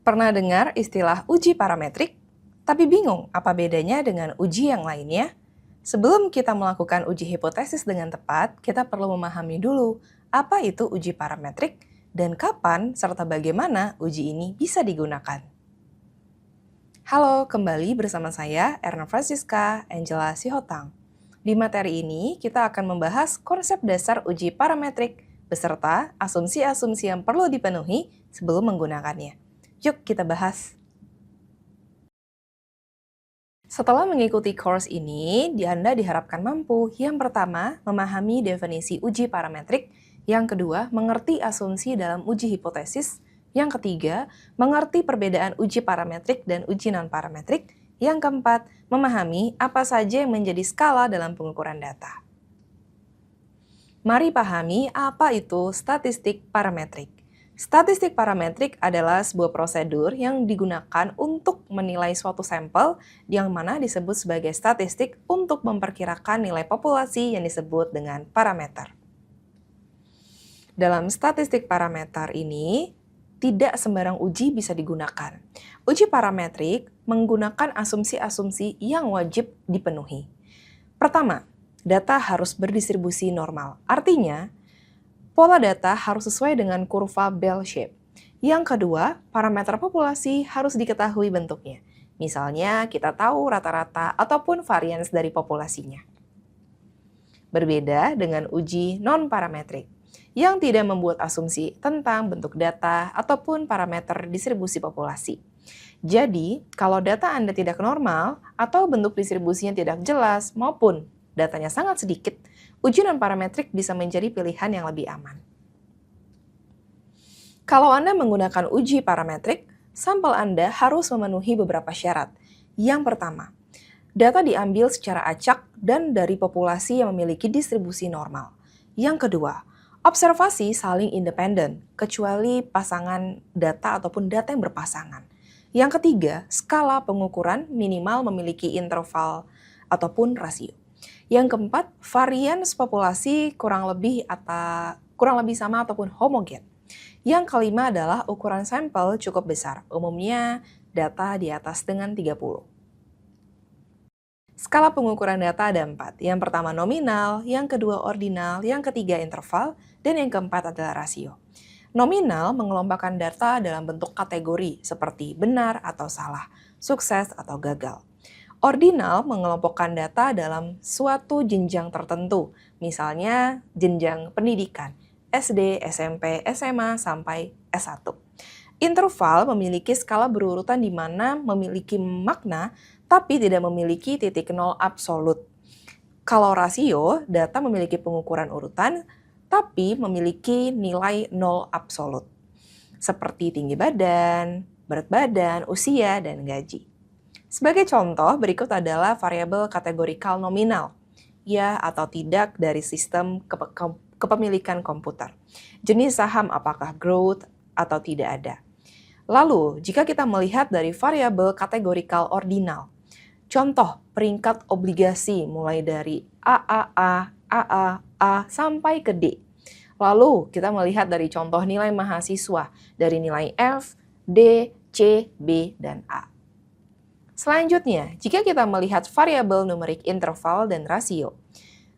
Pernah dengar istilah uji parametrik? Tapi bingung apa bedanya dengan uji yang lainnya? Sebelum kita melakukan uji hipotesis dengan tepat, kita perlu memahami dulu apa itu uji parametrik dan kapan serta bagaimana uji ini bisa digunakan. Halo, kembali bersama saya Erna Francisca Angela Sihotang. Di materi ini, kita akan membahas konsep dasar uji parametrik beserta asumsi-asumsi yang perlu dipenuhi sebelum menggunakannya. Yuk kita bahas. Setelah mengikuti course ini, Anda diharapkan mampu yang pertama, memahami definisi uji parametrik, yang kedua, mengerti asumsi dalam uji hipotesis, yang ketiga, mengerti perbedaan uji parametrik dan uji non-parametrik, yang keempat, memahami apa saja yang menjadi skala dalam pengukuran data. Mari pahami apa itu statistik parametrik. Statistik parametrik adalah sebuah prosedur yang digunakan untuk menilai suatu sampel yang mana disebut sebagai statistik untuk memperkirakan nilai populasi yang disebut dengan parameter. Dalam statistik parameter ini, tidak sembarang uji bisa digunakan. Uji parametrik menggunakan asumsi-asumsi yang wajib dipenuhi. Pertama, data harus berdistribusi normal. Artinya, pola data harus sesuai dengan kurva bell shape. Yang kedua, parameter populasi harus diketahui bentuknya. Misalnya, kita tahu rata-rata ataupun varians dari populasinya. Berbeda dengan uji non-parametrik, yang tidak membuat asumsi tentang bentuk data ataupun parameter distribusi populasi. Jadi, kalau data Anda tidak normal atau bentuk distribusinya tidak jelas maupun datanya sangat sedikit, uji non-parametrik bisa menjadi pilihan yang lebih aman. Kalau Anda menggunakan uji parametrik, sampel Anda harus memenuhi beberapa syarat. Yang pertama, data diambil secara acak dan dari populasi yang memiliki distribusi normal. Yang kedua, observasi saling independen, kecuali pasangan data ataupun data yang berpasangan. Yang ketiga, skala pengukuran minimal memiliki interval ataupun rasio. Yang keempat, varians populasi kurang lebih sama ataupun homogen. Yang kelima adalah ukuran sampel cukup besar, umumnya data di atas dengan 30. Skala pengukuran data ada 4. Yang pertama nominal, yang kedua ordinal, yang ketiga interval, dan yang keempat adalah rasio. Nominal mengelompokkan data dalam bentuk kategori seperti benar atau salah, sukses atau gagal. Ordinal mengelompokkan data dalam suatu jenjang tertentu, misalnya jenjang pendidikan, SD, SMP, SMA, sampai S1. Interval memiliki skala berurutan di mana memiliki makna tapi tidak memiliki titik nol absolut. Kalau rasio, data memiliki pengukuran urutan tapi memiliki nilai nol absolut. Seperti tinggi badan, berat badan, usia, dan gaji. Sebagai contoh, berikut adalah variabel kategorikal nominal, ya atau tidak dari sistem kepemilikan komputer. Jenis saham apakah growth atau tidak ada. Lalu, jika kita melihat dari variabel kategorikal ordinal, contoh peringkat obligasi mulai dari AAA, AA, A sampai ke D. Lalu, kita melihat dari contoh nilai mahasiswa dari nilai F, D, C, B, dan A. Selanjutnya, jika kita melihat variabel numerik interval dan rasio,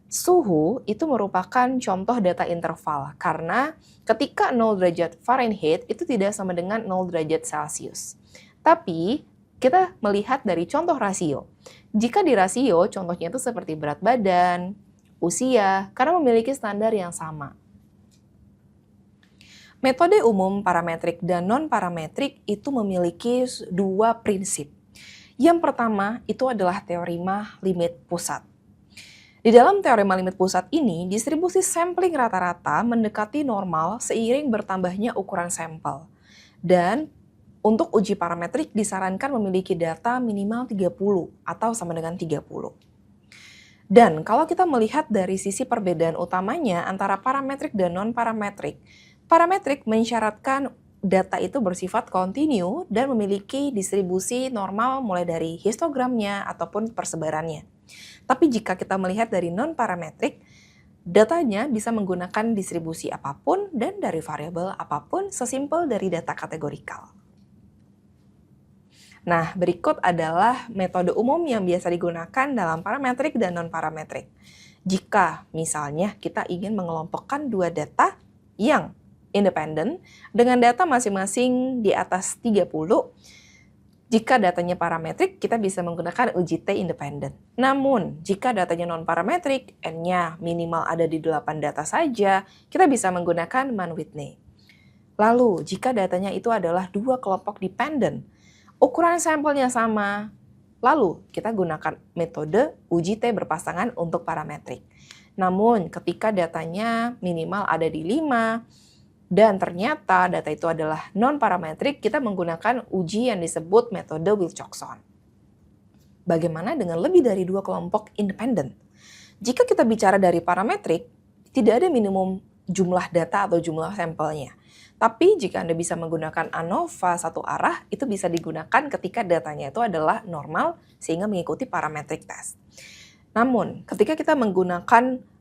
suhu itu merupakan contoh data interval karena ketika 0 derajat Fahrenheit itu tidak sama dengan 0 derajat Celcius. Tapi kita melihat dari contoh rasio. Jika di rasio, contohnya itu seperti berat badan, usia, karena memiliki standar yang sama. Metode umum parametrik dan non-parametrik itu memiliki dua prinsip. Yang pertama itu adalah teorema limit pusat. Di dalam teorema limit pusat ini, distribusi sampling rata-rata mendekati normal seiring bertambahnya ukuran sampel. Dan untuk uji parametrik disarankan memiliki data minimal 30 atau sama dengan 30. Dan kalau kita melihat dari sisi perbedaan utamanya antara parametrik dan non-parametrik, parametrik mensyaratkan data itu bersifat kontinu dan memiliki distribusi normal mulai dari histogramnya ataupun persebarannya. Tapi jika kita melihat dari non-parametrik, datanya bisa menggunakan distribusi apapun dan dari variabel apapun sesimpel dari data kategorikal. Nah, berikut adalah metode umum yang biasa digunakan dalam parametrik dan non-parametrik. Jika misalnya kita ingin mengelompokkan dua data yang independen dengan data masing-masing di atas 30, jika datanya parametrik, kita bisa menggunakan uji T independen. Namun, jika datanya non-parametrik, N-nya minimal ada di 8 data saja, kita bisa menggunakan Mann-Whitney. Lalu, jika datanya itu adalah dua kelompok dependen, ukuran sampelnya sama, lalu kita gunakan metode uji T berpasangan untuk parametrik. Namun, ketika datanya minimal ada di 5, dan ternyata data itu adalah non-parametrik, kita menggunakan uji yang disebut metode Wilcoxon. Bagaimana dengan lebih dari dua kelompok independen? Jika kita bicara dari parametrik, tidak ada minimum jumlah data atau jumlah sampelnya. Tapi jika Anda bisa menggunakan ANOVA satu arah, itu bisa digunakan ketika datanya itu adalah normal sehingga mengikuti parametric test. Namun, ketika kita menggunakan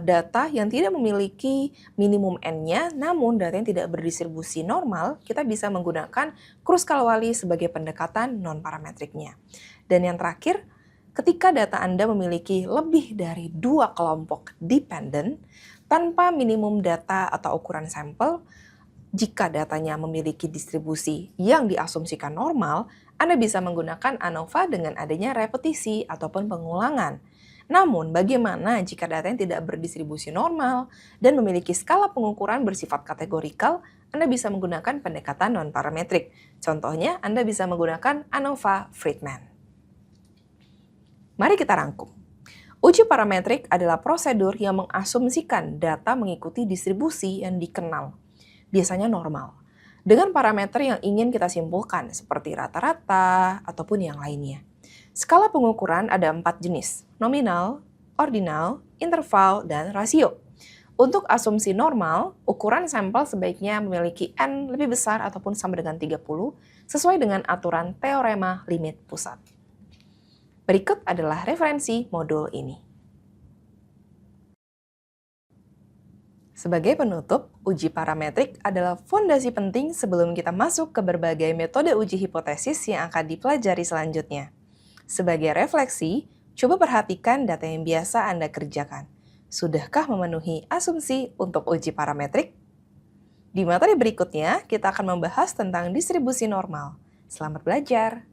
data yang tidak memiliki minimum N-nya, namun data yang tidak berdistribusi normal, kita bisa menggunakan Kruskal-Wallis sebagai pendekatan non-parametriknya. Dan yang terakhir, ketika data Anda memiliki lebih dari dua kelompok dependen, tanpa minimum data atau ukuran sampel, jika datanya memiliki distribusi yang diasumsikan normal, Anda bisa menggunakan ANOVA dengan adanya repetisi ataupun pengulangan. Namun, bagaimana jika data yang tidak berdistribusi normal dan memiliki skala pengukuran bersifat kategorikal? Anda bisa menggunakan pendekatan non-parametrik. Contohnya, Anda bisa menggunakan ANOVA-Friedman. Mari kita rangkum. Uji parametrik adalah prosedur yang mengasumsikan data mengikuti distribusi yang dikenal, biasanya normal, dengan parameter yang ingin kita simpulkan seperti rata-rata ataupun yang lainnya. Skala pengukuran ada 4 jenis, nominal, ordinal, interval, dan rasio. Untuk asumsi normal, ukuran sampel sebaiknya memiliki N lebih besar ataupun sama dengan 30, sesuai dengan aturan teorema limit pusat. Berikut adalah referensi modul ini. Sebagai penutup, uji parametrik adalah fondasi penting sebelum kita masuk ke berbagai metode uji hipotesis yang akan dipelajari selanjutnya. Sebagai refleksi, coba perhatikan data yang biasa Anda kerjakan. Sudahkah memenuhi asumsi untuk uji parametrik? Di materi berikutnya, kita akan membahas tentang distribusi normal. Selamat belajar!